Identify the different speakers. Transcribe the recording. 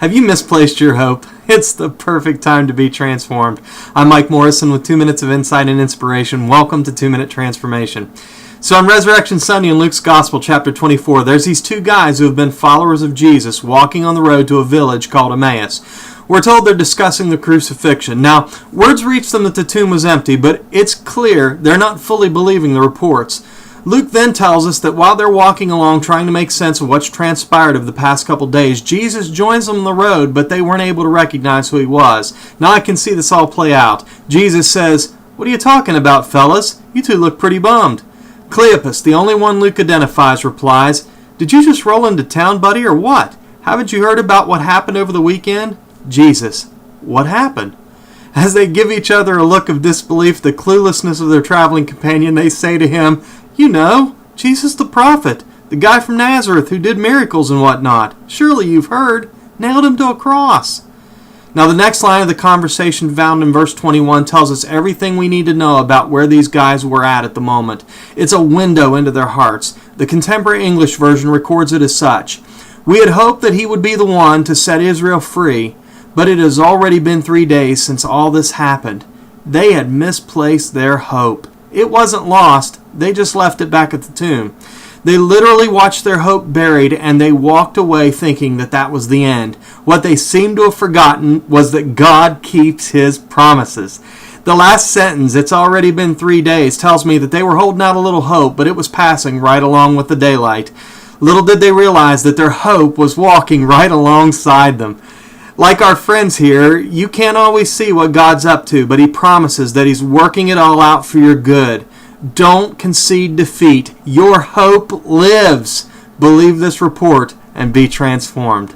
Speaker 1: Have you misplaced your hope? It's the perfect time to be transformed. I'm Mike Morrison with 2 minutes of insight and inspiration. Welcome to 2 Minute Transformation. So on Resurrection Sunday in Luke's Gospel, chapter 24, there's these two guys who have been followers of Jesus walking on the road to a village called Emmaus. We're told they're discussing the crucifixion. Now, words reach them that the tomb was empty, but it's clear they're not fully believing the reports. Luke then tells us that while they're walking along trying to make sense of what's transpired over the past couple days, Jesus joins them on the road, but they weren't able to recognize who he was. Now I can see this all play out. Jesus says, "What are you talking about, fellas? You two look pretty bummed." Cleopas, the only one Luke identifies, replies, "Did you just roll into town, buddy, or what? Haven't you heard about what happened over the weekend?" Jesus, "What happened?" As they give each other a look of disbelief, the cluelessness of their traveling companion, they say to him, "You know, Jesus the prophet, the guy from Nazareth who did miracles and whatnot. Surely you've heard. Nailed him to a cross." Now the next line of the conversation found in verse 21 tells us everything we need to know about where these guys were at the moment. It's a window into their hearts. The contemporary English version records it as such. "We had hoped that he would be the one to set Israel free, but it has already been 3 days since all this happened." They had misplaced their hope. It wasn't lost. They just left it back at the tomb. They literally watched their hope buried, and they walked away thinking that that was the end. What they seemed to have forgotten was that God keeps his promises. The last sentence, "It's already been 3 days," tells me that they were holding out a little hope, but it was passing right along with the daylight. Little did they realize that their hope was walking right alongside them. Like our friends here, you can't always see what God's up to, but he promises that he's working it all out for your good. Don't concede defeat. Your hope lives. Believe this report and be transformed.